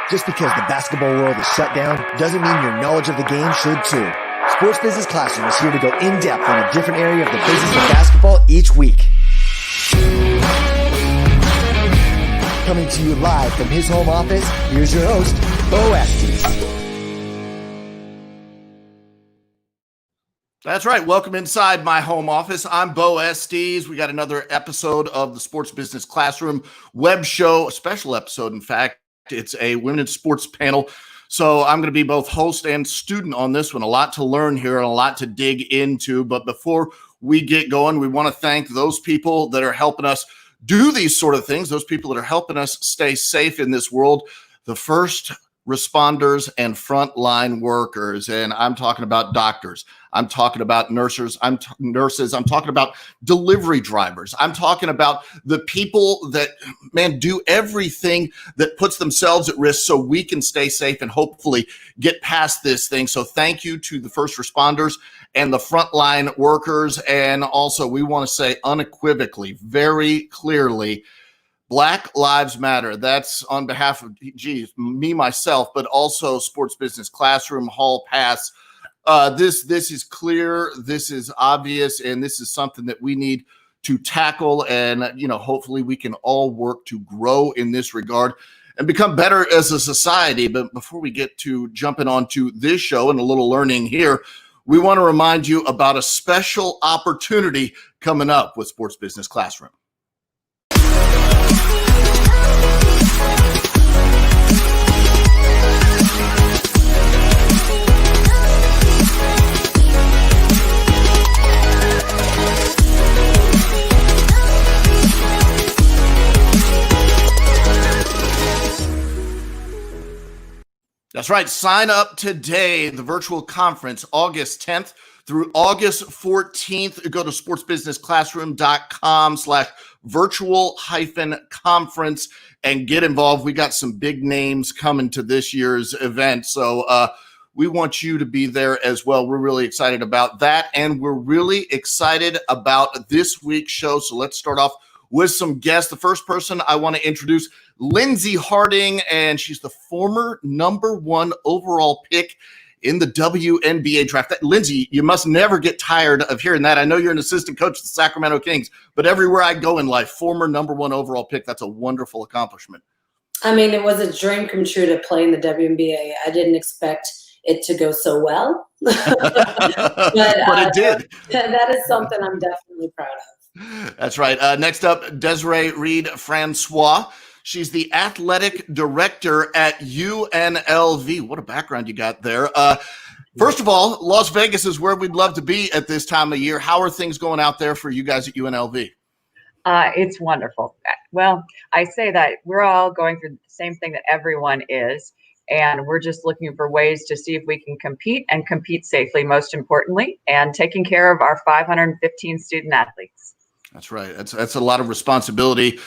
Just because the basketball world is shut down doesn't mean your knowledge of the game should too. Sports Business Classroom is here to go in depth on a different area of the business of basketball each week. Coming to you live from his home office, here's your host, Beau Estes. That's right. Welcome inside my home office. I'm Beau Estes. We got another episode of the Sports Business Classroom Web Show, a special episode, in fact. It's a women's sports panel. So I'm going to be both host and student on this one. A lot to learn here and a lot to dig into. But before we get going, we want to thank those people that are helping us do these sort of things, those people that are helping us stay safe in this world. The first responders and frontline workers. And I'm talking about doctors. I'm talking about nurses. I'm talking about delivery drivers. I'm talking about the people that, do everything that puts themselves at risk so we can stay safe and hopefully get past this thing. So thank you to the first responders and the frontline workers. And also we want to say unequivocally, very clearly, Black Lives Matter. That's on behalf of, me, myself, but also Sports Business Classroom, Hall Pass. This is clear, this is obvious, and this is something that we need to tackle. And, hopefully we can all work to grow in this regard and become better as a society. But before we get to jumping onto this show and a little learning here, we want to remind you about a special opportunity coming up with Sports Business Classroom. That's right. Sign up today. The virtual conference, August 10th through August 14th. Go to sportsbusinessclassroom.com/virtual-conference and get involved. We got some big names coming to this year's event. So we want you to be there as well. We're really excited about that. And we're really excited about this week's show. So let's start off with some guests. The first person I want to introduce, Lindsay Harding, and she's the former #1 overall pick in the WNBA draft. Lindsay, you must never get tired of hearing that. I know you're an assistant coach of the Sacramento Kings, but everywhere I go in life, former #1 overall pick, that's a wonderful accomplishment. I mean, it was a dream come true to play in the WNBA. I didn't expect it to go so well. but it did. That is something I'm definitely proud of. That's right. Next up, Desiree Reed-Francois. She's the athletic director at UNLV. What a background you got there. First of all, Las Vegas is where we'd love to be at this time of year. How are things going out there for you guys at UNLV? It's wonderful. Well, I say that we're all going through the same thing that everyone is, and we're just looking for ways to see if we can compete and compete safely, most importantly, and taking care of our 515 student athletes. That's right. That's a lot of responsibility.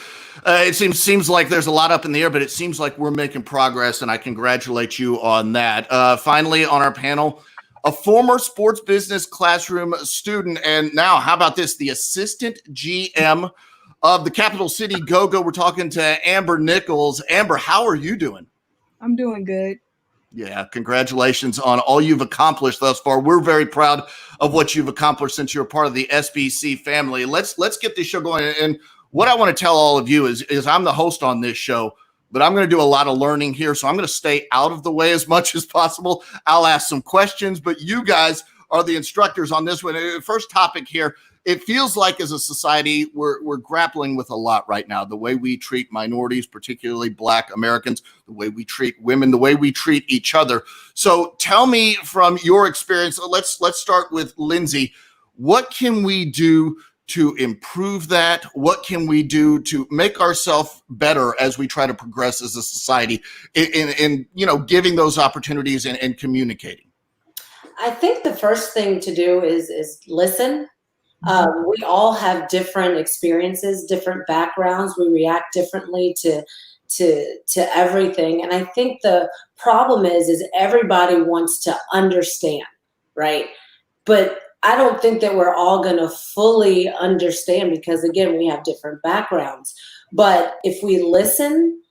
It seems like there's a lot up in the air, but it seems like we're making progress, and I congratulate you on that. Finally, on our panel, a former Sports Business Classroom student, and now, how about this, the assistant GM of the Capital City Go-Go. We're talking to Amber Nichols. Amber, how are you doing? I'm doing good. Yeah, congratulations on all you've accomplished thus far. We're very proud of what you've accomplished since you're part of the SBC family. Let's get this show going. And what I want to tell all of you is I'm the host on this show, but I'm going to do a lot of learning here. So I'm going to stay out of the way as much as possible. I'll ask some questions, but you guys are the instructors on this one. First topic here. It feels like as a society, we're grappling with a lot right now. The way we treat minorities, particularly Black Americans, the way we treat women, the way we treat each other. So tell me from your experience, let's start with Lindsay. What can we do to improve that? What can we do to make ourselves better as we try to progress as a society in giving those opportunities and communicating? I think the first thing to do is listen. We all have different experiences, different backgrounds. We react differently to everything. And I think the problem is everybody wants to understand, right? But I don't think that we're all going to fully understand because, again, we have different backgrounds. But if we listen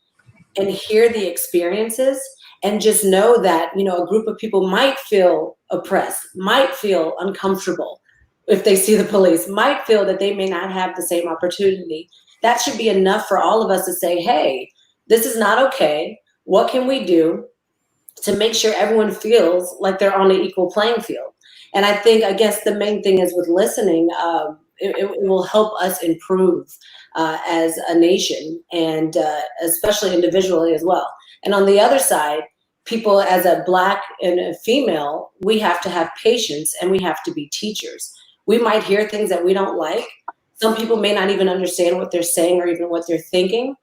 and hear the experiences, and just know that, a group of people might feel oppressed, might feel uncomfortable if they see the police, might feel that they may not have the same opportunity. That should be enough for all of us to say, hey, this is not okay. What can we do to make sure everyone feels like they're on an equal playing field? And I guess the main thing is with listening, it will help us improve as a nation, and especially individually as well. And on the other side, people as a Black and a female, we have to have patience and we have to be teachers. We might hear things that we don't like. Some people may not even understand what they're saying or even what they're thinking.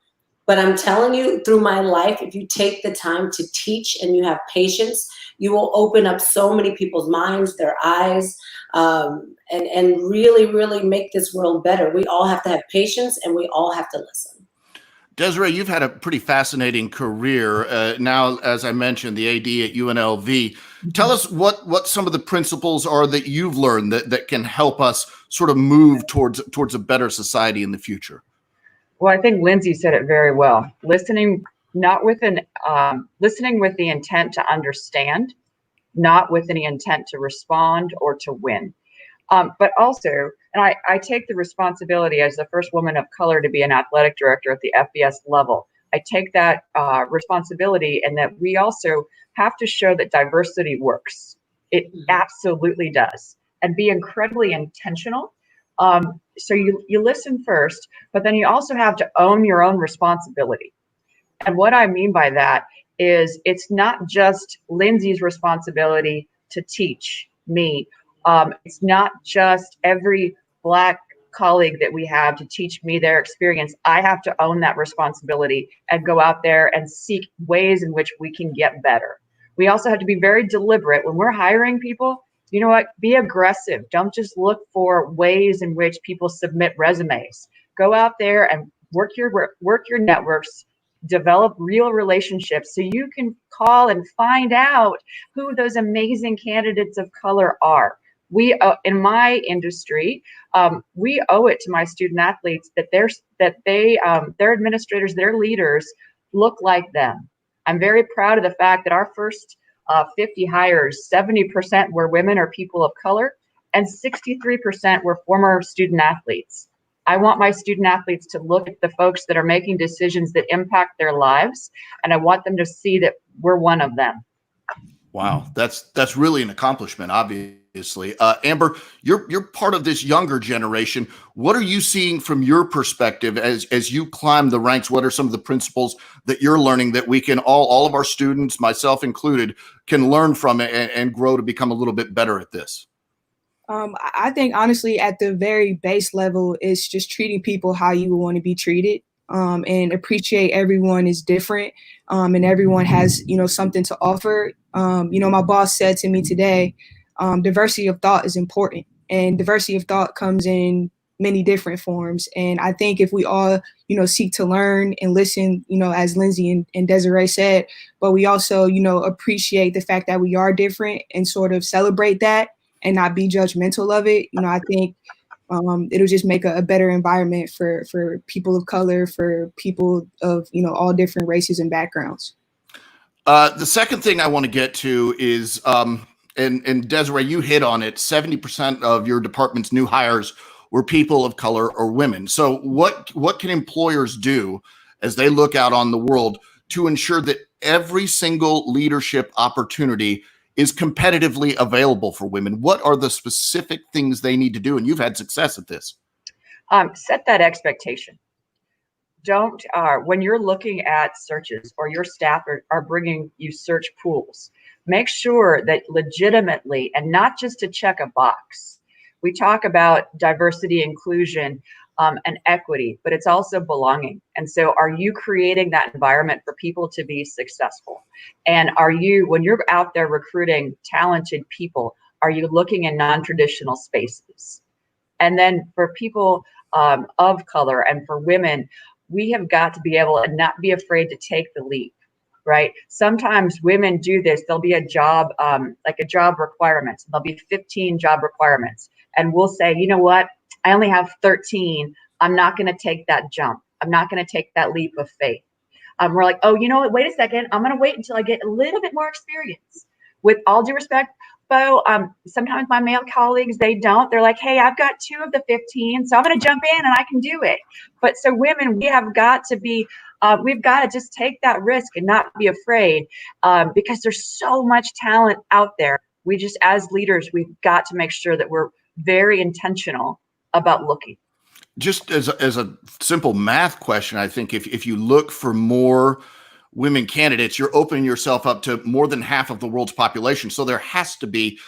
But I'm telling you, through my life, if you take the time to teach and you have patience, you will open up so many people's minds, their eyes, and really, really make this world better. We all have to have patience and we all have to listen. Desiree, you've had a pretty fascinating career. Now, as I mentioned, the AD at UNLV. Tell us what some of the principles are that you've learned that can help us sort of move towards a better society in the future. Well, I think Lindsay said it very well. Listening, listening with the intent to understand, not with any intent to respond or to win. But also, and I take the responsibility as the first woman of color to be an athletic director at the FBS level. I take that responsibility, and that we also have to show that diversity works. It absolutely does, and be incredibly intentional. So you listen first, but then you also have to own your own responsibility. And what I mean by that is it's not just Lindsay's responsibility to teach me. It's not just every Black colleague that we have to teach me their experience. I have to own that responsibility and go out there and seek ways in which we can get better. We also have to be very deliberate when we're hiring people. You know what? Be aggressive. Don't just look for ways in which people submit resumes. Go out there and work your networks, develop real relationships so you can call and find out who those amazing candidates of color are. We, in my industry, we owe it to my student athletes that their administrators, their leaders look like them. I'm very proud of the fact that our first 50 hires, 70% were women or people of color, and 63% were former student athletes. I want my student athletes to look at the folks that are making decisions that impact their lives, and I want them to see that we're one of them. Wow, that's really an accomplishment, obviously. Amber, you're part of this younger generation. What are you seeing from your perspective as you climb the ranks? What are some of the principles that you're learning that we can all of our students, myself included, can learn from it and grow to become a little bit better at this? I think honestly, at the very base level, it's just treating people how you would want to be treated. And appreciate everyone is different, and everyone has, something to offer. My boss said to me today, diversity of thought is important, and diversity of thought comes in many different forms. And I think if we all, seek to learn and listen, as Lindsay and Desiree said, but we also, appreciate the fact that we are different and sort of celebrate that and not be judgmental of it. I think it'll just make a better environment for people of color, for people of, all different races and backgrounds. The second thing I want to get to is, and Desiree, you hit on it, 70% of your department's new hires were people of color or women. So what can employers do as they look out on the world to ensure that every single leadership opportunity is competitively available for women? What are the specific things they need to do? And you've had success at this. Set that expectation. Don't, when you're looking at searches or your staff are bringing you search pools, make sure that legitimately, and not just to check a box. We talk about diversity, inclusion, and equity, but it's also belonging. And so are you creating that environment for people to be successful? And are you, when you're out there recruiting talented people, are you looking in non-traditional spaces? And then for people of color and for women, we have got to be able to not be afraid to take the leap, right? Sometimes women do this. There'll be a job, like a job requirement. There'll be 15 job requirements. And we'll say, you know what? I only have 13. I'm not going to take that jump. I'm not going to take that leap of faith. We're like, oh, you know what? Wait a second. I'm going to wait until I get a little bit more experience. With all due respect, Beau, sometimes my male colleagues, they don't. They're like, hey, I've got 2 of the 15, so I'm going to jump in and I can do it. But so women, we have got to be, we've got to just take that risk and not be afraid, because there's so much talent out there. We just, as leaders, we've got to make sure that we're very intentional about looking. Just as a simple math question, I think if you look for more women candidates, you're opening yourself up to more than half of the world's population. So there has to be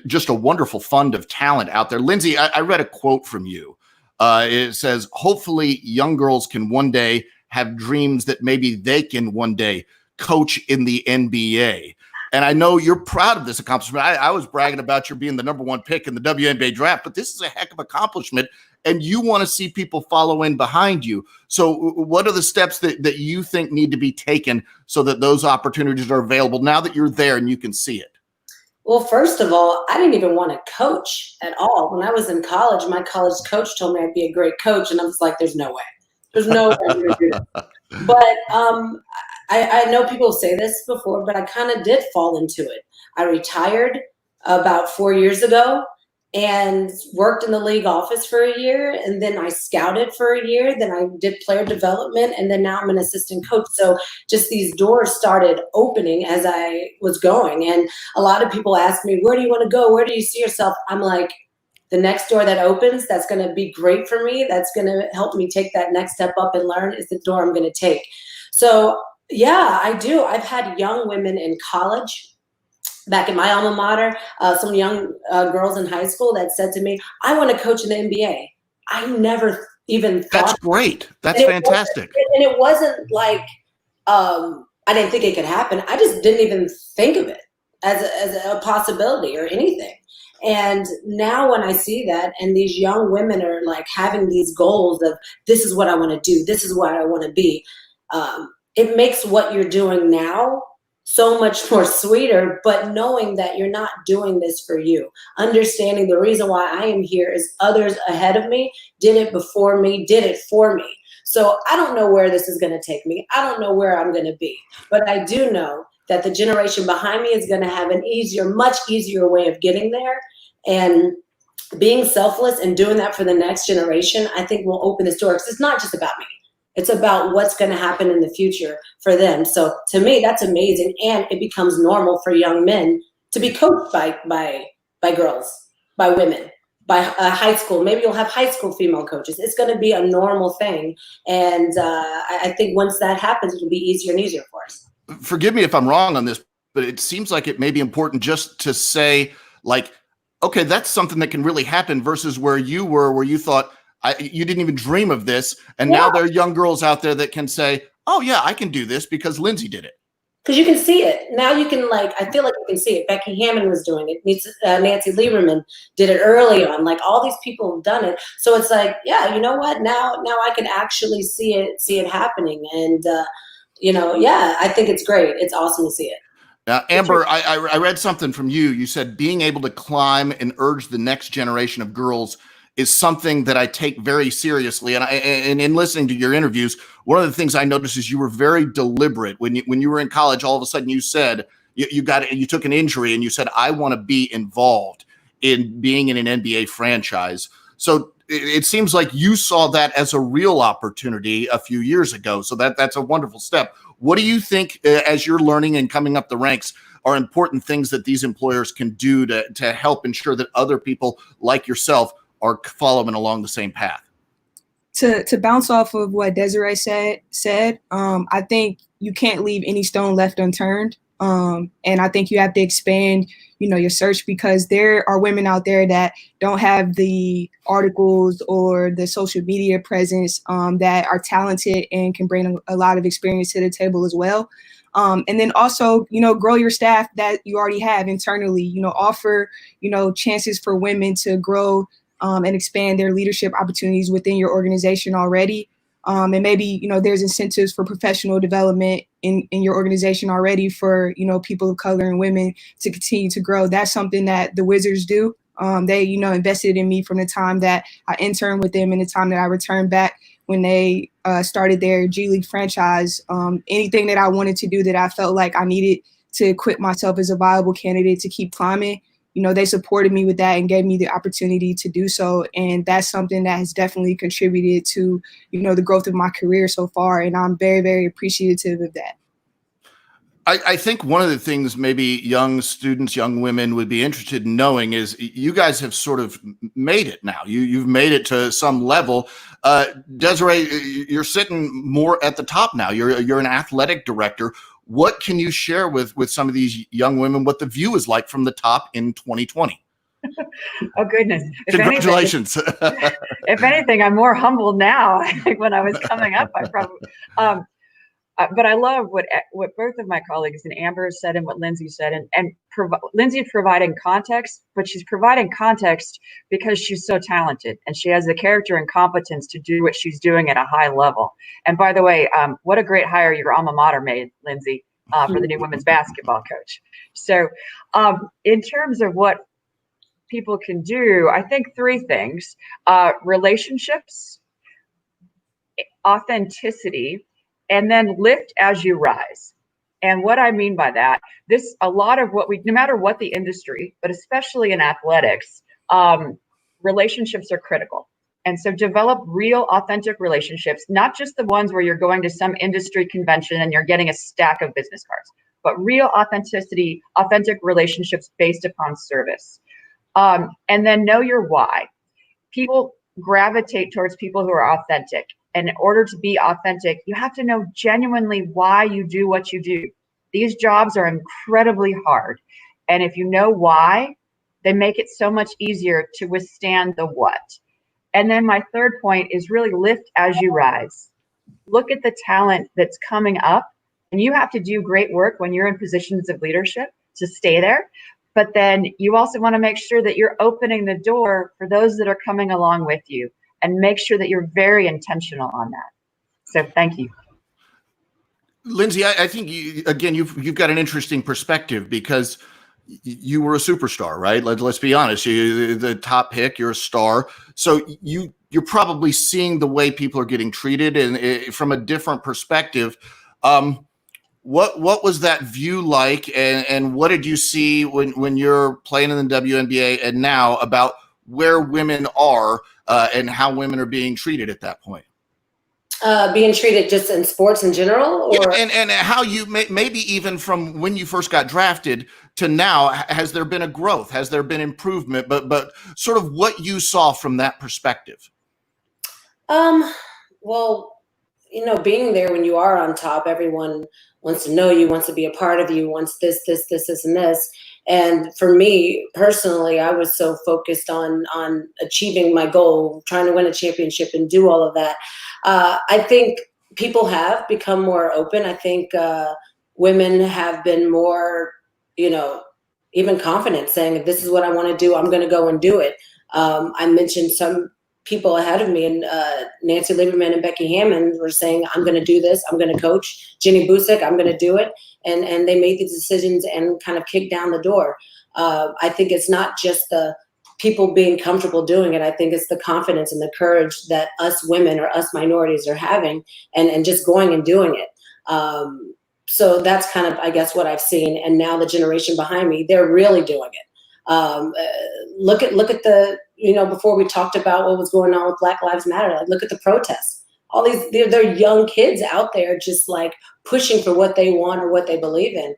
just a wonderful fund of talent out there. Lindsay, I read a quote from you. It says, hopefully young girls can one day have dreams that maybe they can one day coach in the NBA. And I know you're proud of this accomplishment. I was bragging about you being the #1 pick in the WNBA draft, but this is a heck of an accomplishment. And you want to see people follow in behind you. So what are the steps that you think need to be taken so that those opportunities are available now that you're there and you can see it? Well, first of all, I didn't even want to coach at all. When I was in college, my college coach told me I'd be a great coach. And I was like, there's no way. There's no way I'm going to do that. But I know people say this before, but I kind of did fall into it. I retired about 4 years ago and worked in the league office for a year. And then I scouted for a year. Then I did player development. And then now I'm an assistant coach. So just these doors started opening as I was going. And a lot of people ask me, where do you want to go? Where do you see yourself? I'm like, the next door that opens, that's going to be great for me. That's going to help me take that next step up and learn is the door I'm going to take. So yeah, I do. I've had young women in college, back in my alma mater, some young girls in high school that said to me, I want to coach in the NBA. I never even thought. That's great. That's fantastic. And it wasn't like I didn't think it could happen. I just didn't even think of it as a possibility or anything. And now when I see that and these young women are like having these goals of this is what I want to do, this is what I want to be, it makes what you're doing now so much more sweeter, but knowing that you're not doing this for you, understanding the reason why I am here is others ahead of me did it before me, did it for me. So I don't know where this is going to take me. I don't know where I'm going to be, but I do know that the generation behind me is going to have an easier, much easier way of getting there. And being selfless and doing that for the next generation, I think will open this door, because it's not just about me. It's about what's going to happen in the future for them. So to me, that's amazing. And it becomes normal for young men to be coached by girls, by women, by high school. Maybe you'll have high school female coaches. It's going to be a normal thing. And I think once that happens, it'll be easier and easier for us. Forgive me if I'm wrong on this, but it seems like it may be important just to say, like, okay, that's something that can really happen versus where you were, where you thought you didn't even dream of this. And now there are young girls out there that can say, oh yeah, I can do this because Lindsay did it. Because you can see it. Now you can, like, I feel like you can see it. Becky Hammond was doing it. Nancy Lieberman did it early on. Like, all these people have done it. So it's like, yeah, you know what? Now I can actually see it happening. And, yeah, I think it's great. It's awesome to see it. Now, Amber, I read something from you. You said being able to climb and urge the next generation of girls is something that I take very seriously. And in listening to your interviews, one of the things I noticed is you were very deliberate. When you were in college, all of a sudden you said you took an injury and you said, I want to be involved in being in an NBA franchise. So it seems like you saw that as a real opportunity a few years ago. So that's a wonderful step. What do you think, as you're learning and coming up the ranks, are important things that these employers can do to help ensure that other people like yourself are following along the same path? To bounce off of what Desiree said, I think you can't leave any stone left unturned. And I think you have to expand, your search, because there are women out there that don't have the articles or the social media presence that are talented and can bring a lot of experience to the table as well. And then also, grow your staff that you already have internally, offer, chances for women to grow and expand their leadership opportunities within your organization already. And maybe, there's incentives for professional development in your organization already for, people of color and women to continue to grow. That's something that the Wizards do. They, invested in me from the time that I interned with them and the time that I returned back when they started their G League franchise. Anything that I wanted to do that I felt like I needed to equip myself as a viable candidate to keep climbing, they supported me with that and gave me the opportunity to do so. And that's something that has definitely contributed to, the growth of my career so far. And I'm very, very appreciative of that. I think one of the things maybe young students, young women would be interested in knowing is you guys have sort of made it now. You've made it to some level. Desiree, you're sitting more at the top now. You're an athletic director. What can you share with some of these young women, what the view is like from the top in 2020? Oh, goodness. Congratulations. If anything, I'm more humble now. When I was coming up, I probably, but I love what both of my colleagues and Amber said and what Lindsay said, and Lindsay providing context, but she's providing context because she's so talented and she has the character and competence to do what she's doing at a high level. And by the way, what a great hire your alma mater made, Lindsay, for the new women's basketball coach. So in terms of what people can do, I think three things: relationships, authenticity, and then lift as you rise. And what I mean by that, a lot of what no matter what the industry, but especially in athletics, relationships are critical. And so develop real, authentic relationships, not just the ones where you're going to some industry convention and you're getting a stack of business cards, but real authenticity, authentic relationships based upon service. And then know your why. People gravitate towards people who are authentic. And in order to be authentic, you have to know genuinely why you do what you do. These jobs are incredibly hard. And if you know why, they make it so much easier to withstand the what. And then my third point is really lift as you rise. Look at the talent that's coming up, and you have to do great work when you're in positions of leadership to stay there. But then you also want to make sure that you're opening the door for those that are coming along with you, and make sure that you're very intentional on that. So thank you. Lindsay, I think you've got an interesting perspective because you were a superstar, right? Let's be honest. You're the top pick, you're a star. So you're probably seeing the way people are getting treated and from a different perspective. What was that view like, and what did you see when you're playing in the WNBA and now about where women are and how women are being treated at that point? Being treated just in sports in general? Or? Yeah, and how you maybe even from when you first got drafted to now, has there been a growth? Has there been improvement? But sort of what you saw from that perspective. Well, being there when you are on top, everyone wants to know you, wants to be a part of you, wants this, and this. And for me personally, I was so focused on achieving my goal, trying to win a championship and do all of that. I think people have become more open. I think women have been more, even confident, saying, if this is what I want to do, I'm going to go and do it. I mentioned some people ahead of me, and Nancy Lieberman and Becky Hammond were saying, I'm going to do this. I'm going to coach. Jenny Busick, I'm going to do it. And they made the decisions and kind of kicked down the door. I think it's not just the people being comfortable doing it. I think it's the confidence and the courage that us women or us minorities are having and just going and doing it. So that's kind of, I guess, what I've seen. And now the generation behind me, they're really doing it. Look at the, before we talked about what was going on with Black Lives Matter, like look at the protests. All these, they're young kids out there just like pushing for what they want or what they believe in.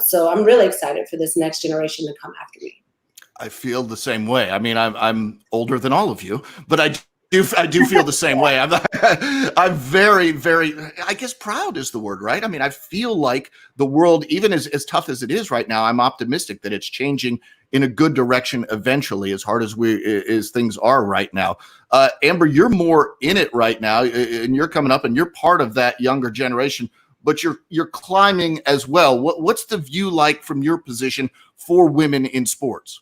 So I'm really excited for this next generation to come after me. I feel the same way. I mean, I'm older than all of you, but I do feel the same way. I'm very, very, I guess proud is the word, right? I mean, I feel like the world, even as tough as it is right now, I'm optimistic that it's changing in a good direction eventually, as hard as things are right now. Amber, you're more in it right now, and you're coming up, and you're part of that younger generation, but you're climbing as well. What's the view like from your position for women in sports?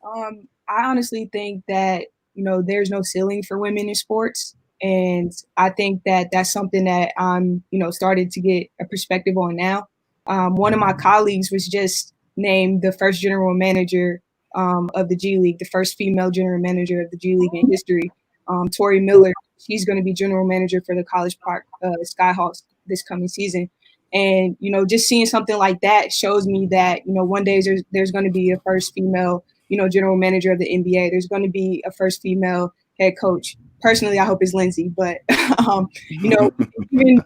I honestly think that, there's no ceiling for women in sports. And I think that that's something that I'm, started to get a perspective on now. One of my colleagues was just named the first general manager of the G League, the first female general manager of the G League in history. Tori Miller, she's going to be general manager for the College Park Skyhawks this coming season. And, just seeing something like that shows me that, one day there's going to be a first female, general manager of the NBA. There's going to be a first female head coach. Personally, I hope it's Lindsay, but, even,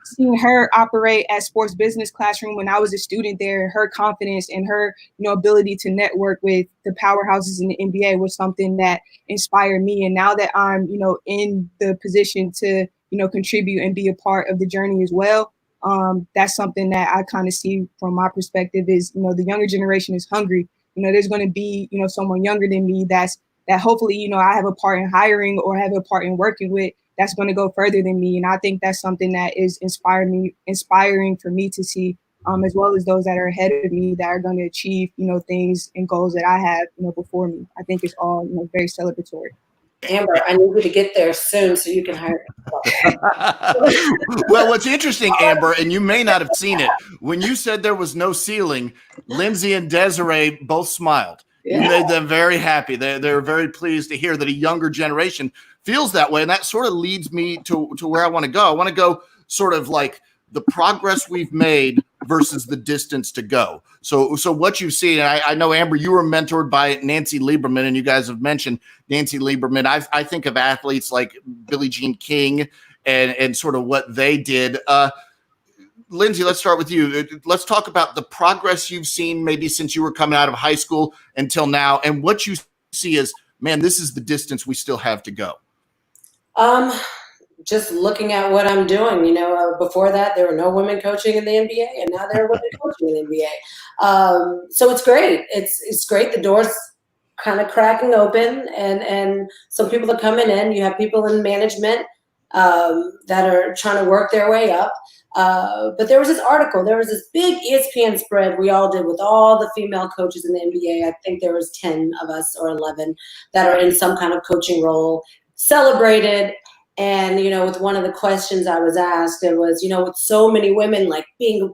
seeing her operate at sports business classroom when I was a student there, her confidence and her, ability to network with the powerhouses in the NBA was something that inspired me. And now that I'm, in the position to, contribute and be a part of the journey as well, that's something that I kind of see from my perspective is, the younger generation is hungry. There's going to be, someone younger than me that hopefully, I have a part in hiring or have a part in working with that's going to go further than me. And I think that's something that is inspiring for me to see, as well as those that are ahead of me that are going to achieve, things and goals that I have, before me. I think it's all, very celebratory. Amber, I need you to get there soon so you can hire me. Well, what's interesting, Amber, and you may not have seen it, when you said there was no ceiling, Lindsay and Desiree both smiled. You made them very happy. They're very pleased to hear that a younger generation feels that way. And that sort of leads me to where I want to go. I want to go sort of like the progress we've made versus the distance to go. So what you've seen, I know, Amber, you were mentored by Nancy Lieberman, and you guys have mentioned Nancy Lieberman. I think of athletes like Billie Jean King and sort of what they did. Lindsay, let's start with you. Let's talk about the progress you've seen maybe since you were coming out of high school until now, and what you see as, man, this is the distance we still have to go. Just looking at what I'm doing, before that, there were no women coaching in the NBA, and now there are women coaching in the NBA. So it's great. It's great. The door's kind of cracking open, and some people are coming in. You have people in management that are trying to work their way up. But there was this article, there was this big ESPN spread we all did with all the female coaches in the NBA. I think there was 10 of us or 11 that are in some kind of coaching role, celebrated. And, with one of the questions I was asked, it was, with so many women like being,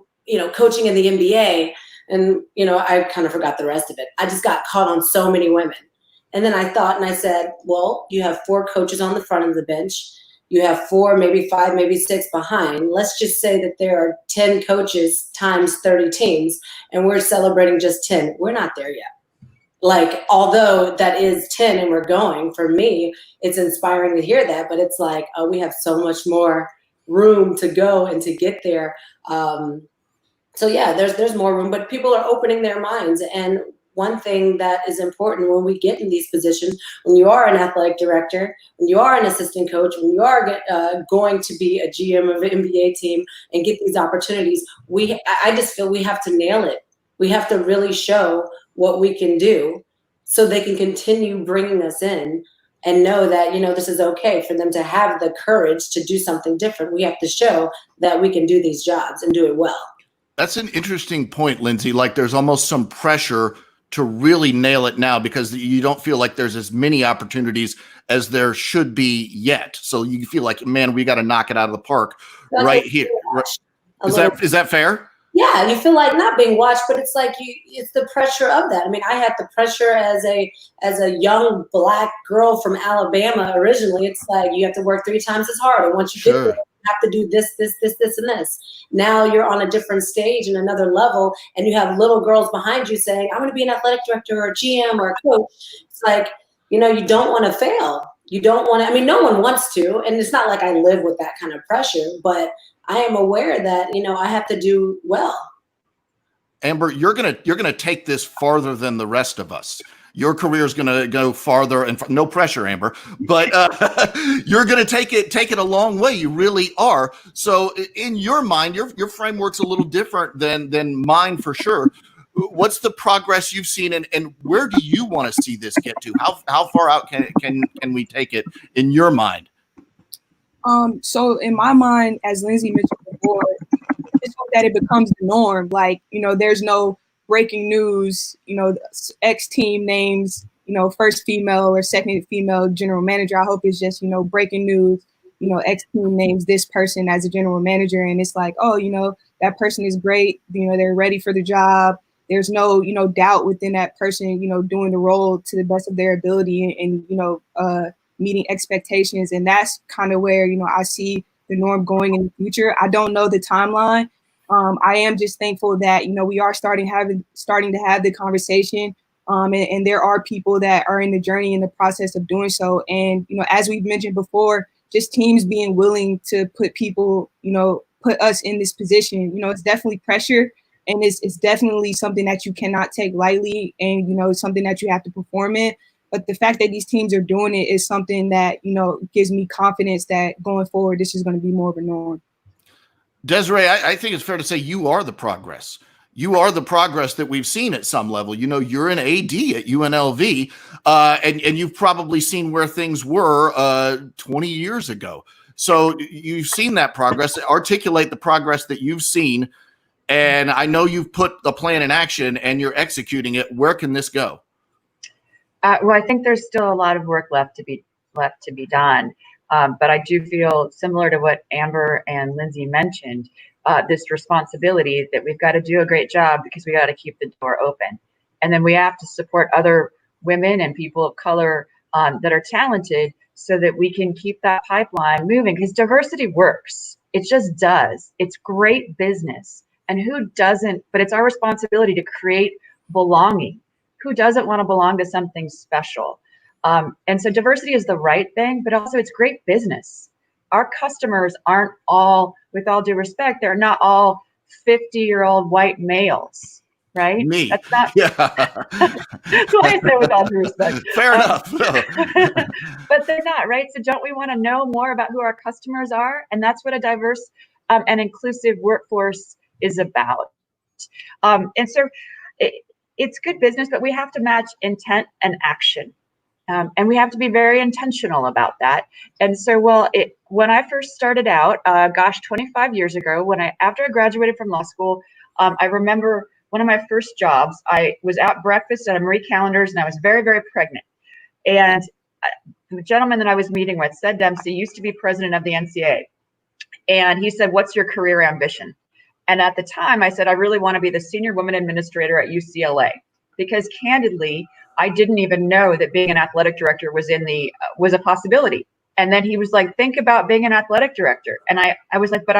coaching in the NBA. And, I kind of forgot the rest of it. I just got caught on so many women. And then I thought, and I said, well, you have 4 coaches on the front of the bench. You have 4, maybe 5, maybe 6 behind. Let's just say that there are 10 coaches times 30 teams, and we're celebrating just 10. We're not there yet. Like, although that is 10 and we're going, for me, it's inspiring to hear that, but it's like, oh, we have so much more room to go and to get there. So yeah, there's more room, but people are opening their minds. And one thing that is important when we get in these positions, when you are an athletic director, when you are an assistant coach, when you are going to be a GM of an NBA team and get these opportunities, I just feel we have to nail it. We have to really show what we can do so they can continue bringing us in and know that, this is okay for them to have the courage to do something different. We have to show that we can do these jobs and do it well. That's an interesting point, Lindsay. Like, there's almost some pressure to really nail it now because you don't feel like there's as many opportunities as there should be yet. So you feel like, man, we got to knock it out of the park right here. Is that fair? Yeah, you feel like not being watched, but it's like it's the pressure of that. I mean, I had the pressure as a young Black girl from Alabama originally. It's like you have to work 3 times as hard, and once you get there, you have to do this, and this. Now you're on a different stage and another level, and you have little girls behind you saying, "I'm going to be an athletic director or a GM or a coach." It's like, you don't want to fail. You don't want to. I mean, no one wants to, and it's not like I live with that kind of pressure, but I am aware that, I have to do well. Amber, you're gonna take this farther than the rest of us. Your career is gonna go farther, and no pressure, Amber, but you're gonna take it a long way. You really are. So, in your mind, your framework's a little different than mine for sure. What's the progress you've seen, and where do you want to see this get to? How far out can we take it in your mind? So in my mind, as Lindsay mentioned before, just hope that it becomes the norm. Like, there's no breaking news, X team names, first female or second female general manager. I hope it's just, breaking news, X team names this person as a general manager. And it's like, oh, that person is great. They're ready for the job. there's no, doubt within that person, doing the role to the best of their ability and meeting expectations. And that's kind of where, I see the norm going in the future. I don't know the timeline. I am just thankful that, we are starting to have the conversation. And there are people that are in the journey in the process of doing so. And, as we've mentioned before, just teams being willing to put people, put us in this position, it's definitely pressure. And it's definitely something that you cannot take lightly, and, it's something that you have to perform in. But the fact that these teams are doing it is something that, gives me confidence that going forward, this is going to be more of a norm. Desiree, I think it's fair to say you are the progress. You are the progress that we've seen at some level. You're an AD at UNLV, and you've probably seen where things were 20 years ago. So you've seen that progress. Articulate the progress that you've seen. And I know you've put the plan in action and you're executing it. Where can this go? Well, I think there's still a lot of work left to be done. But I do feel similar to what Amber and Lindsay mentioned, this responsibility that we've got to do a great job because we got to keep the door open. And then we have to support other women and people of color that are talented so that we can keep that pipeline moving, because diversity works. It just does. It's great business. And who doesn't, but it's our responsibility to create belonging. Who doesn't want to belong to something special? And so diversity is the right thing, but also it's great business. Our customers aren't all, with all due respect, they're not all 50-year-old white males, right? Me. That's not. Yeah. That's what I say with all due respect. Fair enough. But they're not, right? So don't we want to know more about who our customers are? And that's what a diverse and inclusive workforce is about. And so it's good business, but we have to match intent and action. And we have to be very intentional about that. And so, when I first started out, 25 years ago, after I graduated from law school, I remember one of my first jobs, I was at breakfast at a Marie Callender's, and I was very, very pregnant. And the gentleman that I was meeting with, Sid Dempsey, used to be president of the NCAA. And he said, "What's your career ambition?" And at the time, I said, "I really want to be the senior women administrator at UCLA," because candidly, I didn't even know that being an athletic director was a possibility. And then he was like, "Think about being an athletic director." And I was like, "But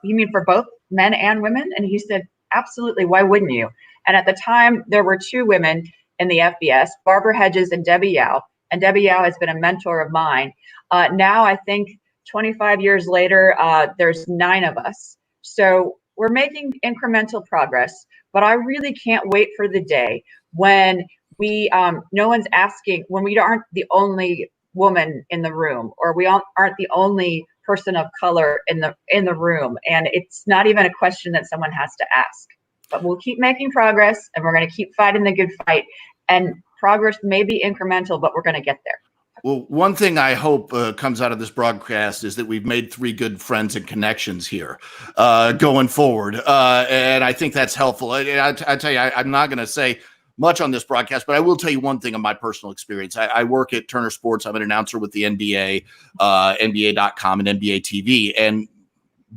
you mean for both men and women?" And he said, "Absolutely. Why wouldn't you?" And at the time, there were two women in the FBS, Barbara Hedges and Debbie Yao. And Debbie Yao has been a mentor of mine. Now, I think 25 years later, there's 9 of us. So we're making incremental progress, but I really can't wait for the day when no one's asking, when we aren't the only woman in the room, or we aren't the only person of color in the room. And it's not even a question that someone has to ask, but we'll keep making progress, and we're going to keep fighting the good fight. And progress may be incremental, but we're going to get there. Well, one thing I hope comes out of this broadcast is that we've made 3 good friends and connections here going forward. And I think that's helpful. I tell you, I'm not going to say much on this broadcast, but I will tell you one thing of my personal experience. I work at Turner Sports. I'm an announcer with the NBA, NBA.com and NBA TV. And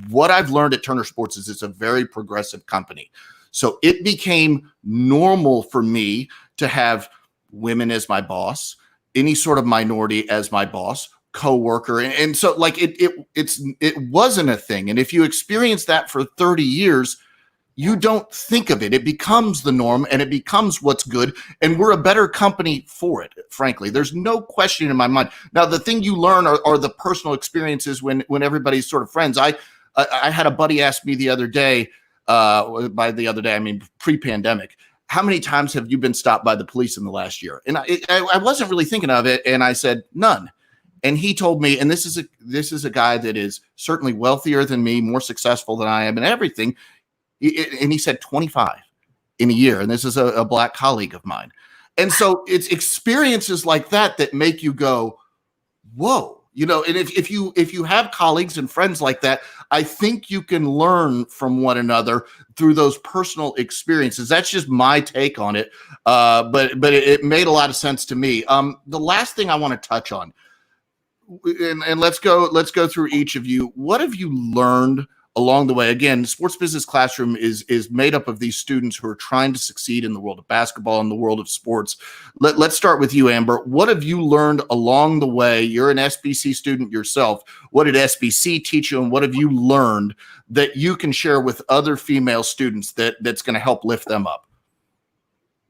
what I've learned at Turner Sports is it's a very progressive company. So it became normal for me to have women as my boss, any sort of minority as my boss, coworker. And so like it wasn't a thing. And if you experience that for 30 years, you don't think of it. It becomes the norm, and it becomes what's good. And we're a better company for it, frankly. There's no question in my mind. Now, the thing you learn are the personal experiences when everybody's sort of friends. I had a buddy ask me the other day, by the other day, I mean pre-pandemic, how many times have you been stopped by the police in the last year? And I wasn't really thinking of it. And I said, none. And he told me, and this is a guy that is certainly wealthier than me, more successful than I am and everything. And he said 25 in a year. And this is a Black colleague of mine. And so it's experiences like that make you go, whoa. You know, and if you have colleagues and friends like that, I think you can learn from one another through those personal experiences. That's just my take on it. But it made a lot of sense to me. The last thing I want to touch on, and let's go through each of you. What have you learned along the way? Again, Sports Business Classroom is made up of these students who are trying to succeed in the world of basketball and the world of sports. Let's start with you, Amber. What have you learned along the way? You're an SBC student yourself. What did SBC teach you, and what have you learned that you can share with other female students that's going to help lift them up?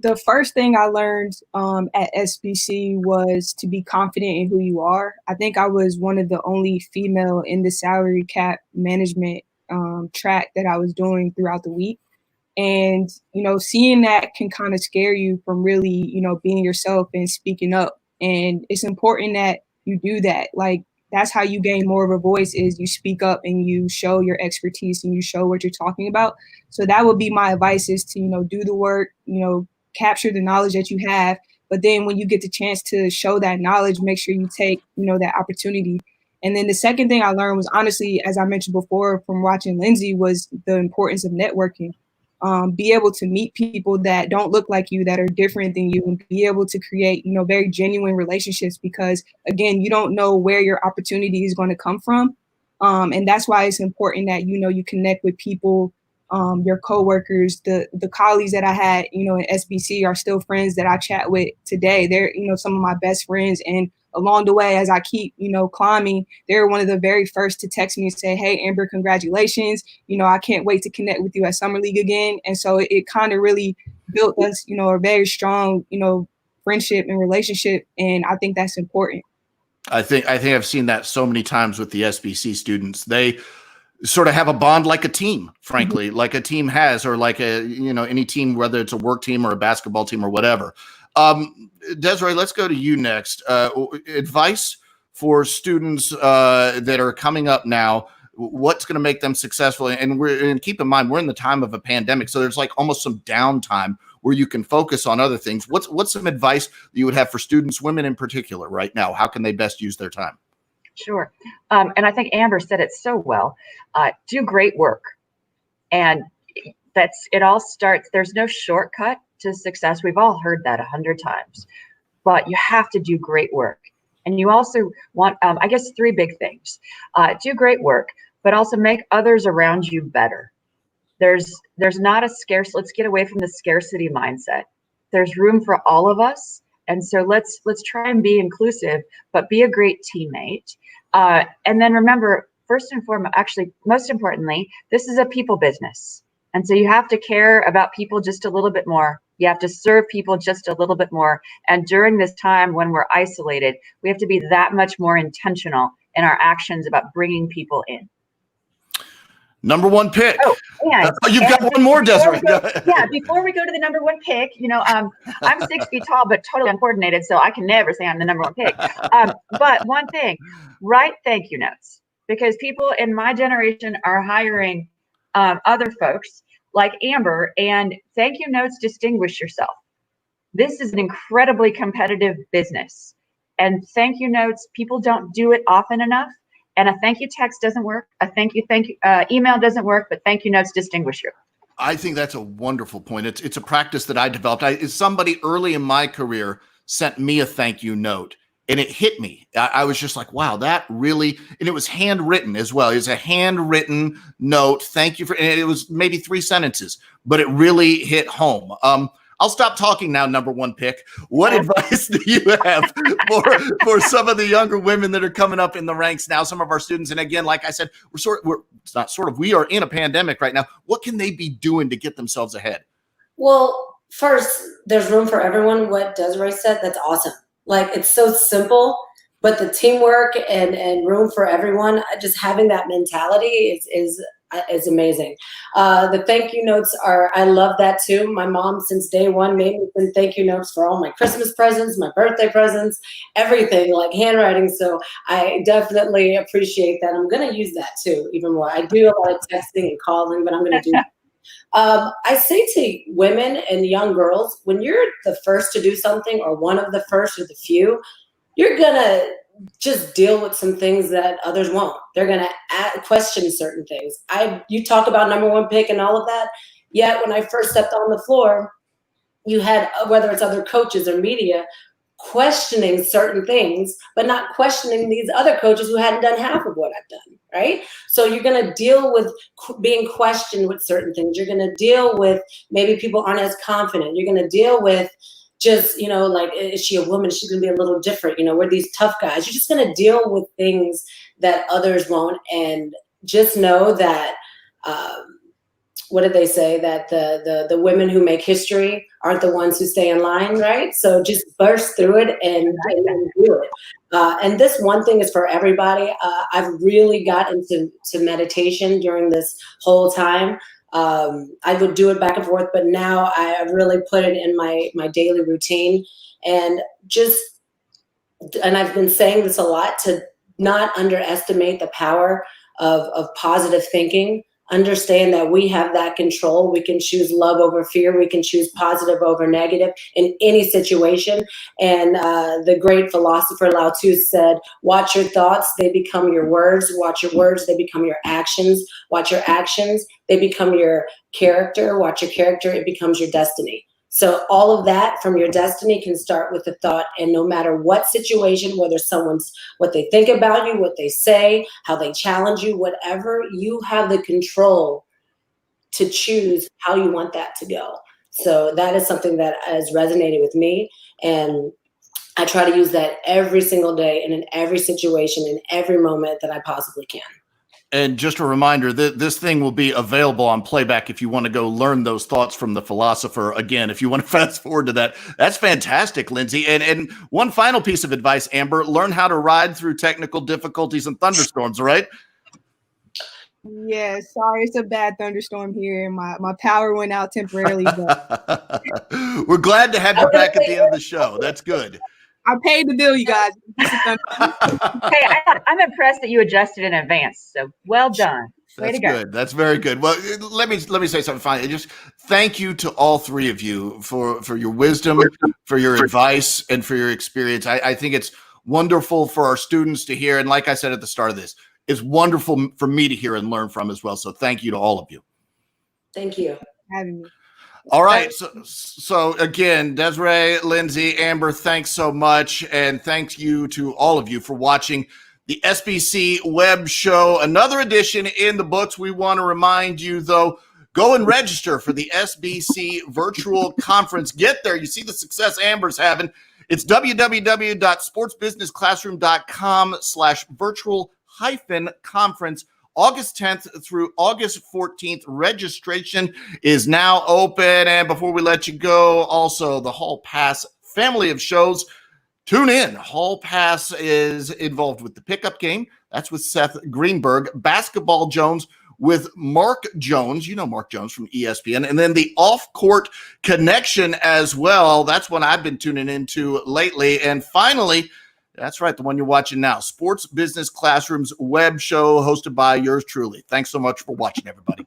The first thing I learned at SBC was to be confident in who you are. I think I was one of the only female in the salary cap management track that I was doing throughout the week. And, seeing that can kind of scare you from really, being yourself and speaking up. And it's important that you do that. Like, that's how you gain more of a voice, is you speak up and you show your expertise and you show what you're talking about. So that would be my advice, is to, do the work, capture the knowledge that you have. But then when you get the chance to show that knowledge, make sure you take, that opportunity. And then the second thing I learned was, honestly, as I mentioned before from watching Lindsay, was the importance of networking. Be able to meet people that don't look like you, that are different than you, and be able to create, very genuine relationships, because again, you don't know where your opportunity is going to come from. And that's why it's important that, you connect with people, your coworkers, the colleagues that I had, in SBC are still friends that I chat with today. They're, some of my best friends. And along the way, as I keep, climbing, they're one of the very first to text me and say, "Hey, Amber, congratulations. I can't wait to connect with you at Summer League again." And so it kind of really built us, a very strong, friendship and relationship. And I think that's important. I think I've seen that so many times with the SBC students. They sort of have a bond like a team, frankly, like a team has, or like any team, whether it's a work team or a basketball team or whatever. Desiree, let's go to you next. Advice for students that are coming up now. What's going to make them successful? And keep in mind, we're in the time of a pandemic, so there's like almost some downtime where you can focus on other things. What's some advice that you would have for students, women in particular, right now? How can they best use their time? Sure. And I think Amber said it so well. Do great work. And it all starts, there's no shortcut to success. We've all heard that 100 times, but you have to do great work. And you also want, I guess, 3 big things. Do great work, but also make others around you better. There's not a let's get away from the scarcity mindset. There's room for all of us. And so let's try and be inclusive, but be a great teammate. And then remember, first and foremost, actually, most importantly, this is a people business. And so you have to care about people just a little bit more. You have to serve people just a little bit more. And during this time when we're isolated, we have to be that much more intentional in our actions about bringing people in. Number 1 pick. Oh, and you've got one more, Desiree. Before we go to the number 1 pick, I'm 6 feet tall, but totally uncoordinated, so I can never say I'm the number 1 pick. But one thing, write thank you notes, because people in my generation are hiring other folks like Amber, and thank you notes distinguish yourself. This is an incredibly competitive business, and thank you notes, people don't do it often enough. And a thank you text doesn't work. A thank you email doesn't work, but thank you notes distinguish you. I think that's a wonderful point. It's a practice that I developed. Somebody early in my career sent me a thank you note, and it hit me. I was just like, wow, that really, and it was handwritten as well. It was a handwritten note. Thank you and it was maybe 3 sentences, but it really hit home. I'll stop talking now, number 1 pick. What advice do you have for some of the younger women that are coming up in the ranks now, some of our students? And again, like I said, we are in a pandemic right now. What can they be doing to get themselves ahead? Well, first, there's room for everyone. What Desiree said, that's awesome. Like, it's so simple, but the teamwork and room for everyone, just having that mentality is amazing. The thank you notes I love that too. My mom, since day one, made me send thank you notes for all my Christmas presents, my birthday presents, everything, like handwriting. So I definitely appreciate that. I'm going to use that too, even more. I do a lot of texting and calling, but I'm going to do that. I say to women and young girls, when you're the first to do something, or one of the first or the few, you're going to just deal with some things that others won't. They're going to question certain things. You talk about number 1 pick and all of that. Yet when I first stepped on the floor, you had, whether it's other coaches or media, questioning certain things, but not questioning these other coaches who hadn't done half of what I've done, right? So you're going to deal with being questioned with certain things. You're going to deal with maybe people aren't as confident. You're going to deal with just, like, is she a woman? She's going to be a little different. We're these tough guys. You're just going to deal with things that others won't. And just know that, what did they say? That the women who make history aren't the ones who stay in line, right? So just burst through it and do it. And this one thing is for everybody. I've really gotten into meditation during this whole time. I would do it back and forth, but now I really put it in my daily routine. And I've been saying this a lot, to not underestimate the power of positive thinking. Understand that we have that control. We can choose love over fear. We can choose positive over negative in any situation. And the great philosopher Lao Tzu said, watch your thoughts, they become your words. Watch your words, they become your actions. Watch your actions, they become your character. Watch your character, it becomes your destiny. So all of that from your destiny can start with a thought. And no matter what situation, whether what they think about you, what they say, how they challenge you, whatever, you have the control to choose how you want that to go. So that is something that has resonated with me. And I try to use that every single day and in every situation, in every moment that I possibly can. And just a reminder that this thing will be available on playback if you want to go learn those thoughts from the philosopher. Again, if you want to fast forward to that, that's fantastic, Lindsay. And one final piece of advice, Amber, learn how to ride through technical difficulties and thunderstorms, right? Yeah, sorry, it's a bad thunderstorm here. My power went out temporarily. But we're glad to have you back at the end of the show. That's good. I paid the bill, you guys. Hey, I'm impressed that you adjusted in advance. So well done. Way to go. Good. That's very good. Well, let me say something finally. Just thank you to all three of you for your wisdom, for your advice, and for your experience. I think it's wonderful for our students to hear. And like I said at the start of this, it's wonderful for me to hear and learn from as well. So thank you to all of you. Thank you for having me. All right. So again, Desiree, Lindsay, Amber, thanks so much. And thank you to all of you for watching the SBC Web Show. Another edition in the books. We want to remind you, though, go and register for the SBC Virtual Conference. Get there. You see the success Amber's having. It's www.sportsbusinessclassroom.com/virtual-conference. August 10th through August 14th. Registration is now open. And before we let you go, also the Hall Pass family of shows. Tune in. Hall Pass is involved with the pickup game. That's with Seth Greenberg. Basketball Jones with Mark Jones. You know Mark Jones from ESPN. And then the Off-Court Connection as well. That's one I've been tuning into lately. And finally, that's right, the one you're watching now, Sports Business Classroom's web show hosted by yours truly. Thanks so much for watching, everybody.